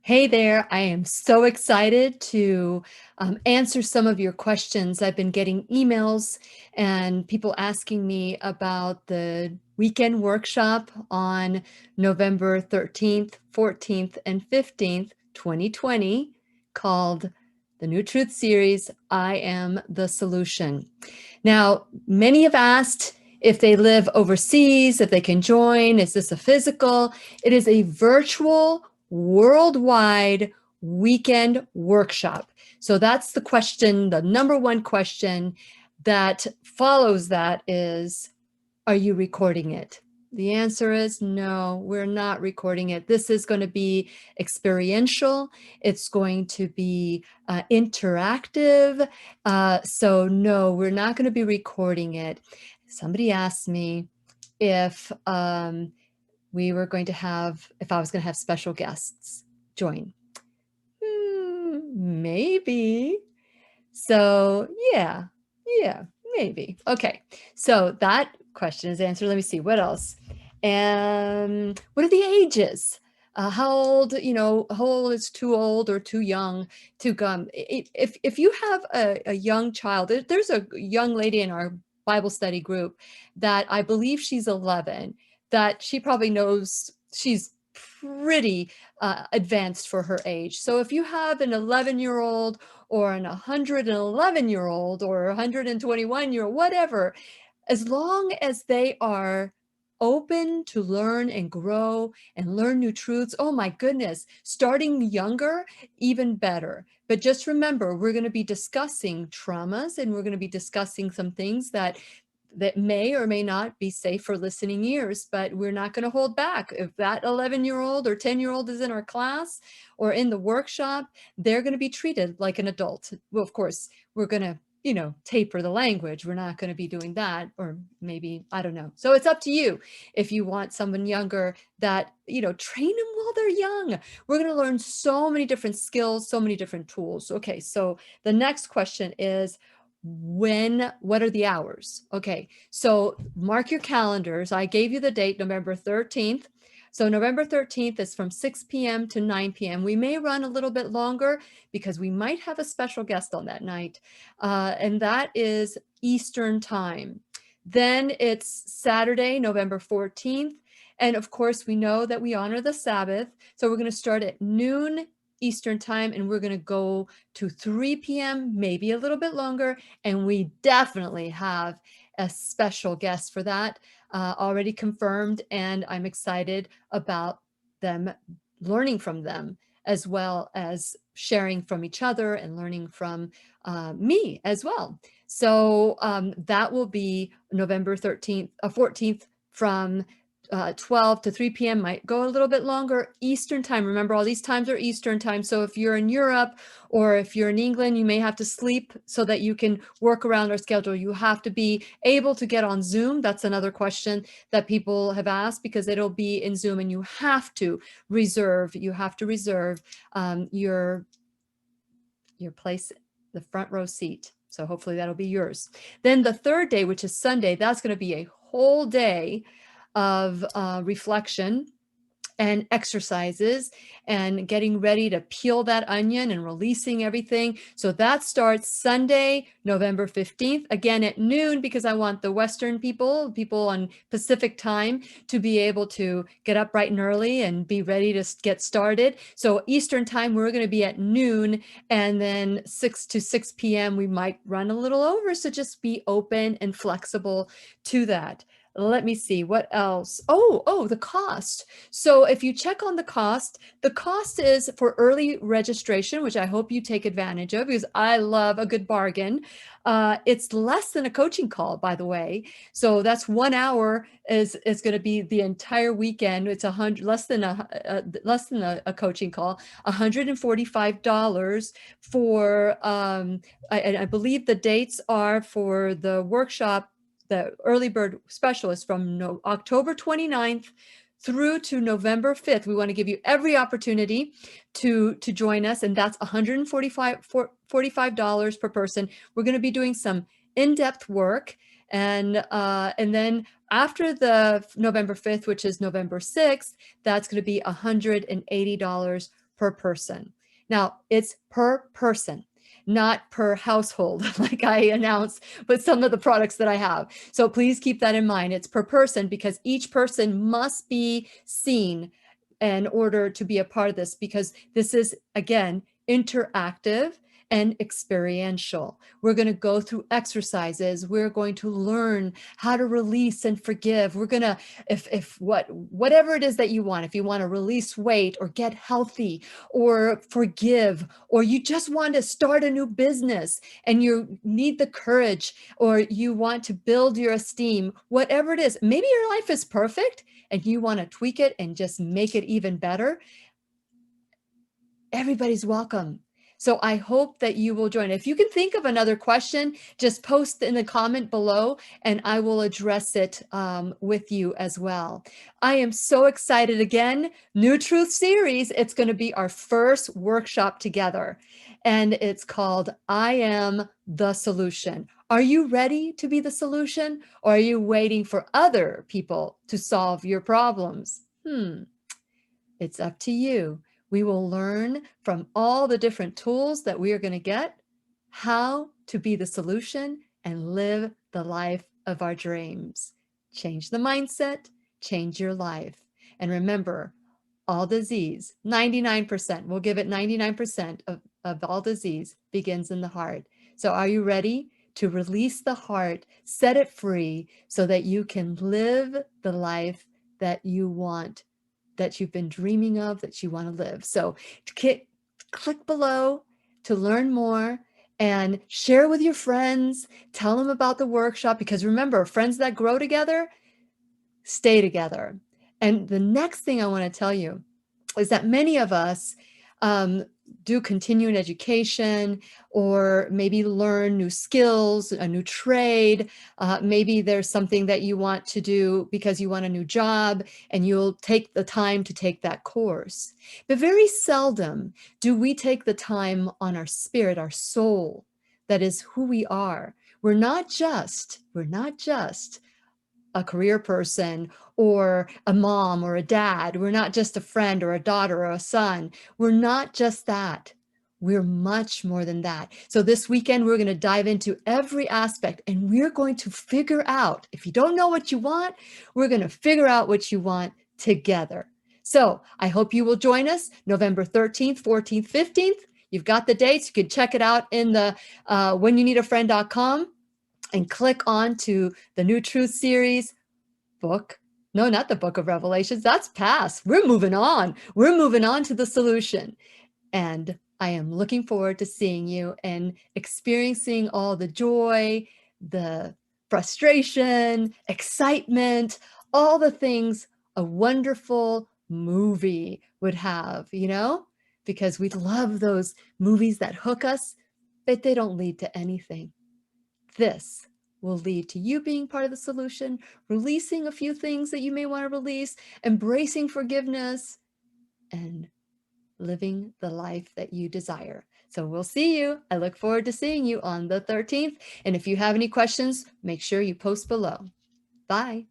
Hey there, I am so excited to answer some of your questions. I've been getting emails and people asking me about the weekend workshop on November 13th, 14th, and 15th, 2020, called the New Truth Series, I Am the Solution. Now, many have asked if they live overseas, if they can join. Is this a physical? It is a virtual worldwide weekend workshop. So that's the question, the number one question that follows that is, are you recording it? The answer is no, we're not recording it. This is going to be experiential. It's going to be interactive. So no, we're not going to be recording it. Somebody asked me if we were going to have, if I was going to have special guests join. Maybe. So yeah, maybe. Okay, so that question is answered. Let me see, what else? And what are the ages? How old, how old is too old or too young to come? If you have a young child, there's a young lady in our Bible study group that I believe she's 11, that she probably knows she's pretty advanced for her age. So if you have an 11-year-old or an 111-year-old or 121-year-old, whatever, as long as they are open to learn and grow and learn new truths, oh my goodness, starting younger, even better. But just remember, we're going to be discussing traumas and we're going to be discussing some things that may or may not be safe for listening ears, but we're not going to hold back. If that 11-year-old or 10-year-old is in our class or in the workshop, they're going to be treated like an adult. Well, of course, we're going to, taper the language. We're not going to be doing that, or maybe, I don't know. So it's up to you. If you want someone younger that, train them while they're young. We're going to learn so many different skills, so many different tools. Okay, so the next question is, what are the hours? Okay, so mark your calendars. I gave you the date, November 13th. So November 13th is from 6 p.m. to 9 p.m. We may run a little bit longer because we might have a special guest on that night. And that is Eastern time. Then it's Saturday, November 14th. And of course, we know that we honor the Sabbath. So we're going to start at noon Eastern time, and we're going to go to 3 p.m., maybe a little bit longer. And we definitely have a special guest for that already confirmed. And I'm excited about them, learning from them, as well as sharing from each other and learning from me as well. So that will be November 13th, 14th from 12 to 3 p.m. might go a little bit longer Eastern time. Remember, all these times are Eastern time. So if you're in Europe or if you're in England, you may have to sleep so that you can work around our schedule. You have to be able to get on Zoom. That's another question that people have asked, because it'll be in Zoom and you have to reserve. You have to reserve your place, the front row seat. So hopefully that'll be yours. Then the third day, which is Sunday, that's going to be a whole day of reflection and exercises and getting ready to peel that onion and releasing everything. So that starts Sunday, November 15th, again at noon, because I want the Western people on Pacific time, to be able to get up bright and early and be ready to get started. So Eastern time, we're going to be at noon, and then 6 to 6 p.m. we might run a little over. So just be open and flexible to that. Let me see what else. Oh, the cost. So if you check on the cost is for early registration, which I hope you take advantage of, because I love a good bargain. It's less than a coaching call, by the way. So that's 1 hour is going to be the entire weekend. It's less than a coaching call, $145 for, I believe the dates are for the workshop. The early bird special is from October 29th through to November 5th. We want to give you every opportunity to join us, and that's $145 per person. We're going to be doing some in-depth work, and then after the November 5th, which is November 6th, that's going to be $180 per person. Now, it's per person, not per household, like I announced with some of the products that I have. So please keep that in mind. It's per person because each person must be seen in order to be a part of this, because this is, again, interactive and experiential. We're going to go through exercises. We're going to learn how to release and forgive. We're going to, whatever it is that you want, if you want to release weight or get healthy or forgive, or you just want to start a new business and you need the courage, or you want to build your esteem, whatever it is, maybe your life is perfect and you want to tweak it and just make it even better. Everybody's welcome. So I hope that you will join. If you can think of another question, just post in the comment below and I will address it with you as well. I am so excited. Again, New Truth series. It's going to be our first workshop together and it's called I Am the Solution. Are you ready to be the solution, or are you waiting for other people to solve your problems? It's up to you. We will learn from all the different tools that we are going to get how to be the solution and live the life of our dreams. Change the mindset, change your life. And remember, all disease, 99%, we'll give it 99% of all disease begins in the heart. So are you ready to release the heart, set it free so that you can live the life that you want, that you've been dreaming of, that you want to live? So click below to learn more and share with your friends. Tell them about the workshop, because remember, friends that grow together stay together. And the next thing I want to tell you is that many of us do continuing education, or maybe learn new skills, a new trade. Maybe there's something that you want to do because you want a new job and you'll take the time to take that course. But very seldom do we take the time on our spirit, our soul, that is who we are. We're not just a career person or a mom or a dad. We're not just a friend or a daughter or a son. We're not just that. We're much more than that. So this weekend, we're going to dive into every aspect and we're going to figure out, if you don't know what you want, we're going to figure out what you want together. So I hope you will join us November 13th, 14th, 15th. You've got the dates. You can check it out in the whenyouneedafriend.com. and click on to the New Truth series book. No, not the book of Revelations. That's past. We're moving on. We're moving on to the solution. And I am looking forward to seeing you and experiencing all the joy, the frustration, excitement, all the things a wonderful movie would have, because we love those movies that hook us, but they don't lead to anything. This will lead to you being part of the solution, releasing a few things that you may want to release, embracing forgiveness, and living the life that you desire. So we'll see you. I look forward to seeing you on the 13th. And if you have any questions, make sure you post below. Bye.